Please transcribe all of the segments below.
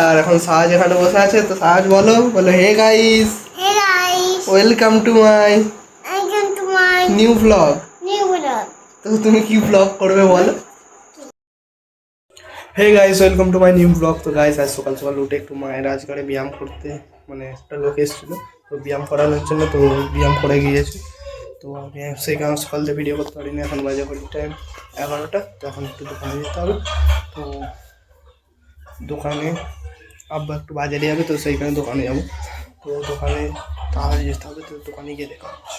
আর এখন সাহাজ এখানে বসে আছে, তো সাহাজ বলো hey guys, welcome to my new vlog. তো তুমি কি ব্লগ করবে বলো? Hey guys, welcome to my new vlog. তো গাইস, আজ সকাল সকাল উঠে একটু মায়ের রাজগড়ে ব্যায়াম করতে, মানে একটা লোক এসেছিলো তো ব্যায়াম করানোর জন্য, তো ব্যায়াম করে গিয়েছে। তো আমি সেই কারণে সকাল থেকে ভিডিও করতে পারিনি। এখন বাজে টাইম 11টা। তো এখন একটু দোকানে যেতে হবে। তো দোকানে আব্বা একটু বাজারে যাবে, তো সেইখানে দোকানে যাবো। তো দোকানে তাড়াতাড়ি যেতে হবে, তো দোকানে গিয়ে দেখা হচ্ছে।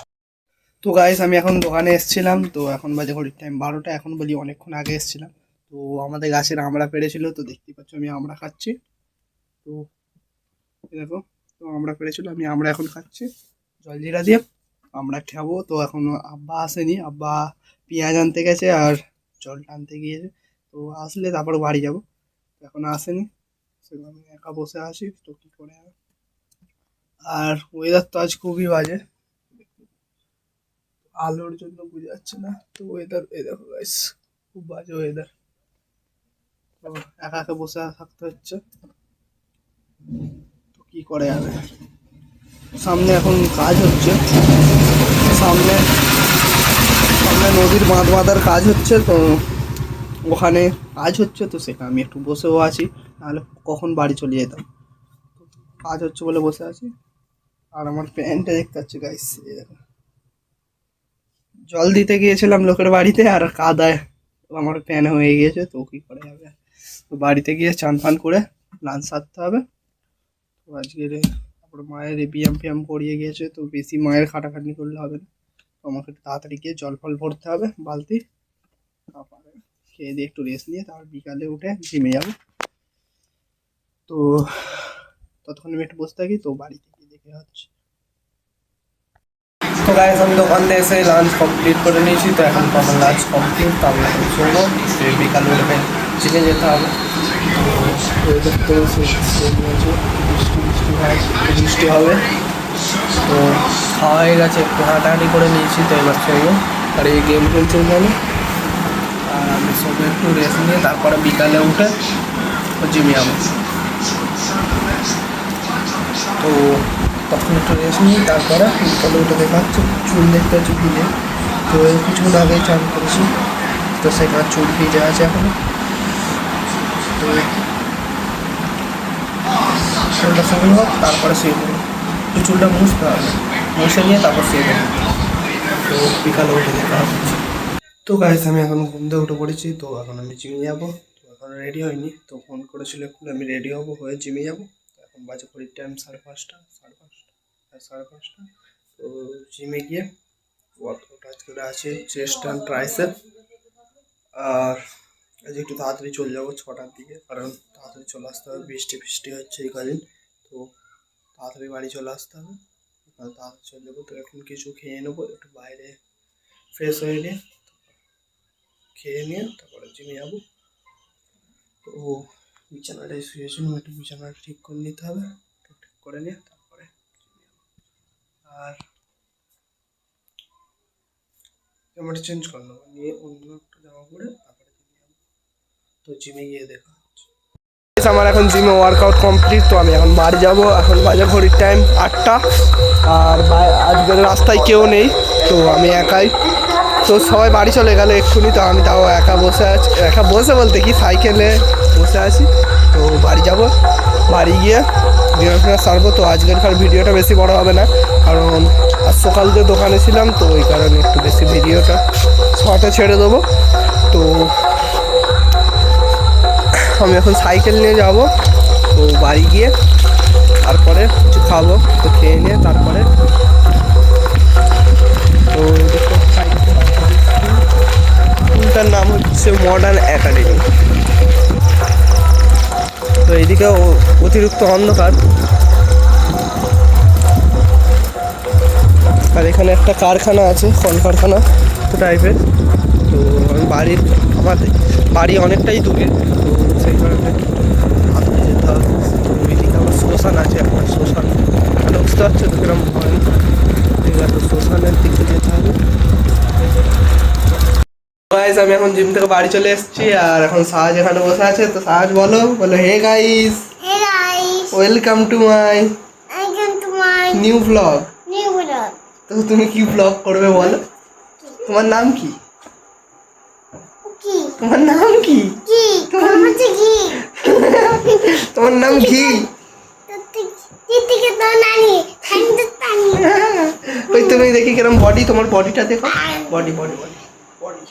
তো গাইস, আমি এখন দোকানে এসেছিলাম। তো এখন বাজে ঘড়ির টাইম 12টা। এখন বলি অনেকক্ষণ আগে এসেছিলাম। তো আমাদের গাছের আমড়া পেড়েছিল, তো দেখতে পাচ্ছ আমি আমড়া খাচ্ছি। তো দেখো, তো আমড়া পেড়েছিল, আমি আমড়া এখন খাচ্ছি জলজিরা দিয়ে। আমরা খাবো। তো এখন আব্বা আসেনি, আব্বা পেঁয়াজ আনতে গেছে আর জলটা আনতে গিয়েছে। তো আসলে তারপর বাড়ি যাবো। এখন আসেনি, সেখানে আমি একা বসে আছি। তো কী করে হবে। আর ওয়েদার তো আজ খুবই বাজে, আলোর জন্য বুঝে যাচ্ছে না। তো ওয়েদার, এই দেখো গাইস, খুব বাজে ওয়েদার। তো একা একা বসে থাকতে হচ্ছে। তো কি করে যাবে। সামনে এখন কাজ হচ্ছে, সামনে সামনে নদীর বাঁধ বাঁধার কাজ হচ্ছে। তো ওখানে কাজ হচ্ছে, তো সেখানে আমি একটু বসেও আছি, নাহলে কখন বাড়ি চলে যেতাম। কাজ হচ্ছে বলে বসে আছি। আর আমার প্যান্টটা দেখতে পাচ্ছি গাইস, জল দিতে গিয়েছিলাম লোকের বাড়িতে, আর কাদায় আমার প্যান হয়ে গিয়েছে। তো কি করে যাবে। তো বাড়িতে গিয়ে চান ফান করে লাঞ্চ সারতে হবে। তো আজকে তারপরে মায়ের ব্যায়াম ফ্যায়াম করিয়ে গিয়েছে, তো বেশি মায়ের খাটাখাটনি করলে হবে না। তো আমাকে একটু তাড়াতাড়ি গিয়ে জল ফল ভরতে হবে বালতি। তারপরে খেয়ে দিয়ে একটু রেস্ট নিয়ে তারপর বিকালে উঠে জিমে যাবো। তো ততক্ষণ আমি একটু বসে থাকি। তো বাড়িতে গিয়ে দেখে হচ্ছে। তো গাইস, আমি দোকান থেকে এসে লাঞ্চ কমপ্লিট করে নিয়েছি। তো এখন তো আমার লাঞ্চ কমপ্লিট। তো আমি এখন শোবো, বিকালে উঠে জিমে যেতে হবে। তো বৃষ্টি হবে। তো খাওয়া হয়ে গেছে, একটু হাঁটাহাঁটি করে নিয়েছি। তো এবার শোবো, আর এই গেম খেলছে আমি। আর আমি শোবো, একটু রেস্ট নিয়ে তারপরে বিকালে উঠে জিমে যাবো। তো তখন একটু রেস্ট নিই, তারপরে বিকালে উঠে দেখা হচ্ছে। চুল দেখতে হচ্ছে ভিজে। তো কিছুক্ষণ আগে চান করেছি, তো সেখানে চুল ভিজে আছে এখনো। তো চুলটা শুরু হোক, তারপরে শুয়ে পড়বো। একটু চুলটা মুছতে হবে, মুছে নিয়ে তারপর শুয়ে পড়বো। তো বিকালে উঠে দেখা হচ্ছে। তো গাইস, আমি এখন ঘুম থেকে উঠে পড়েছি। তো এখন আমি জিমে যাবো। তো এখন রেডি হয়নি, তো ফোন করেছিল এখন আমি রেডি হবো, হয়ে জিমে যাবো। এখন বাজে ঘড়ির টাইম 5:30। তো জিমে গিয়ে ওয়ার্কআউট আজকে আছে চেস্ট অ্যান্ড ট্রাইসেপ। আর আজ একটু তাড়াতাড়ি চলে যাবো 6টার দিকে, কারণ তাড়াতাড়ি চলে আসতে হবে। বৃষ্টি হচ্ছে এই কদিন। তো তাড়াতাড়ি বাড়ি চলে আসতে হবে, তাড়াতাড়ি চলে যাবো। তো এখন কিছু খেয়ে নেবো, একটু বাইরে ফ্রেশ হয়ে নিয়ে খেয়ে নিয়ে তারপরে জিমে যাবো। তো বিছানাটায় শুয়েছিলাম, একটু বিছানাটা ঠিক করে নিতে হবে। ঠিক করে নিয়ে তারপরে আর জামাটা চেঞ্জ করে নেবো, নিয়ে অন্য একটা জামা পরে তারপরে জিমে যাবো। তো জিমে গিয়ে দেখা হচ্ছে। আমার এখন জিমে ওয়ার্কআউট কমপ্লিট। তো আমি এখন বাড়ি যাবো। এখন বাজে ঘড়ির টাইম 8টা। আর আজকের রাস্তায় কেউ নেই, তো আমি একাই। তো সবাই বাড়ি চলে গেল এক্ষুনি। তো আমি তাও একা বসে আছি, একা বসে বলতে কি সাইকেলে বসে আছি। তো বাড়ি যাব, বাড়ি গিয়ে ডিনার ফিনার সারবো। তো আজকেরকার ভিডিওটা বেশি বড় হবে না, কারণ আজ সকাল থেকে দোকানে ছিলাম। তো ওই কারণে একটু বেশি ভিডিওটা শর্টে ছেড়ে দেবো। তো আমি এখন সাইকেল নিয়ে যাব। তো বাড়ি গিয়ে তারপরে কিছু খাবো, তো খেয়ে নিয়ে তারপরে তো স্কুলটার নাম হচ্ছে মডার্ন একাডেমি। তো এইদিকে অতিরিক্ত অন্ধকার, আর এখানে একটা কারখানা আছে, কলকারখানা টাইপের। তো আমি আমাদের বাড়ি অনেকটাই দূরে, তো সেই কারণে হাঁটতে যেতে হবে। তো ওইদিকে আমার শ্মশান আছে, একটা শ্মশান, এখানে বুঝতে পারছো তো কিরম হয়। ঠিক আছে, তো শ্মশানের দিকে যেতে হবে। গাইস, আমি এখন জিম থেকে বাড়ি চলে এসেছি। আর এখন সাহাজ এখানে বসে আছে। তো সাহাজ বলো hey guys, welcome to my new vlog. তো তুমি কি ব্লগ করবে বলো? তোমার নাম কি? তোমার নাম কি? তোমার নাম কি? ওই তুমি দেখি কিরম বডি, তোমার বডিটা দেখো। Body body body body.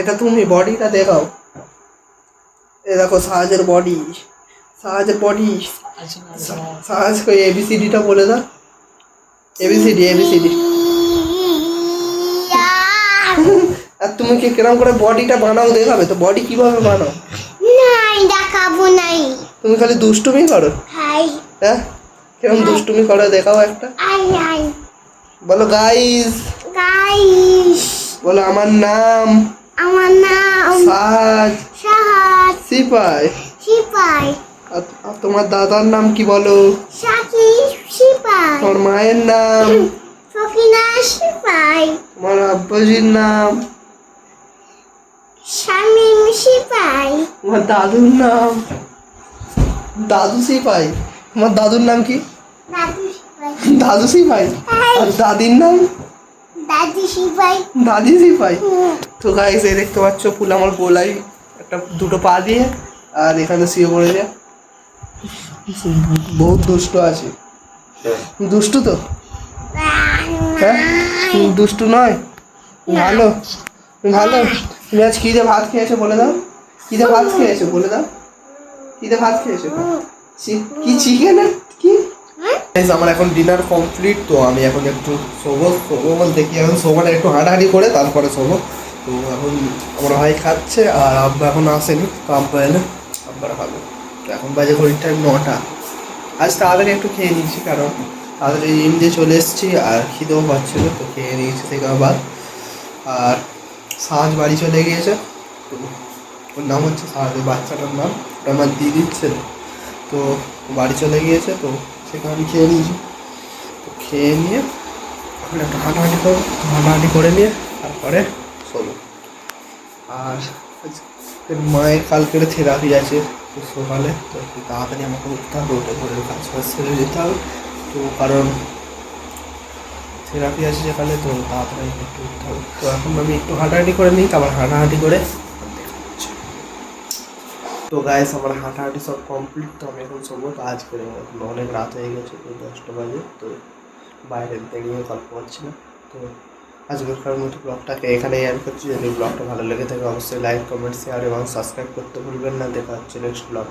এটা তুমি বডিটা দেখাও। এ দেখো সাহাজের বডি, সাহাজের বডি। সাহাজ কই এবিসিডিটা বলে দাও। ABCD ABCD. আর তুমি কি কিরম করে বডিটা বানাও দেখাবে তো? বডি কিভাবে বানাও? তুমি খালি দুষ্টুমি করো। হ্যাঁ, কিরম দুষ্টুমি করো দেখাও একটা। বলো গাইস। বলো আমার নাম সাহাজ সিপাই। আর তোমার দাদার নাম কি বলো? তোমার মায়ের নাম? তোমার আব্বাজির নাম? তোমার দাদুর নাম? দাদু সিপাই। তোমার দাদুর নাম কি? দাদু সিপাই। আর দাদির নাম? দাদি সিপাই। তো গাইস এই দেখতে পাচ্ছ ফুল আমার গোলাই একটা দুটো পা দিয়ে, আর এখানে শুয়ে পড়ে যায়। বহুত দুষ্ট আছে। দুষ্টু তো? হ্যাঁ, দুষ্টু নয়, ভালো ভালো। তুমি আজ কি দিয়ে ভাত খেয়েছো বলে দাও? কি দিয়ে ভাত খেয়েছো বলে দাও? কি দিয়ে ভাত খেয়েছো? কি চিকেন? কি? আমার এখন ডিনার কমপ্লিট। তো আমি এখন একটু শোবো বলতে কি, এখন শোবো না, একটু হাঁটাহাঁটি করে তারপরে শোবো। তো এখন আমার ভাই খাচ্ছে আর আব্বা এখন আসেনি। তো আব্বা এলে আব্বারা খাবে। তো এখন বাজে ঘড়ির টাইম 9টা। আজ তাড়াতাড়ি একটু খেয়ে নিয়েছি, কারণ তাড়াতাড়ি জিম দিয়ে চলে এসেছি আর খিদেও পাচ্ছিলো, তো খেয়ে নিয়েছি থেকে আবার। আর সাজ বাড়ি চলে গিয়েছে। তো ওর নাম হচ্ছে সাজ, বাচ্চাটার নাম, ওটা আমার দিদির ছেলে। তো বাড়ি চলে গিয়েছে, তো সেখানে আমি খেয়ে নিয়েছি। তো খেয়ে নিয়ে এখন একটু হাঁটাহাঁটি করবো, হাঁটাহাঁটি করে নিয়ে তারপরে শোবো। আর মায়ের কালকের থেরাপি আছে তো সকালে, তো একটু তাড়াতাড়ি আমাকে উঠতে হবে, উঠে ঘরের কাজ ফাজ সেরে যেতে হবে। তো কারণ থেরাপি আছে সেখানে, তো তাড়াতাড়ি একটু উঠতে হবে। তো এখন আমি একটু হাঁটাহাঁটি করে নিই, তারপর হাঁটাহাঁটি করে তো গাইস আমার হাঁটাহাঁটি সব কমপ্লিট। তো আমি এখন শোবো। তো আজকে অনেক রাত হয়ে গেছে, তো 10টা বাজে। তো বাইরে বেরিয়ে গল্প করছি না। তো আজকের মতো ব্লগটাকে এখানেই এন্ড করছি। যদি ব্লগটা ভালো লেগে থাকে অবশ্যই লাইক কমেন্ট শেয়ার এবং সাবস্ক্রাইব করতে ভুলবেন না। দেখা হচ্ছে নেক্সট ব্লগ।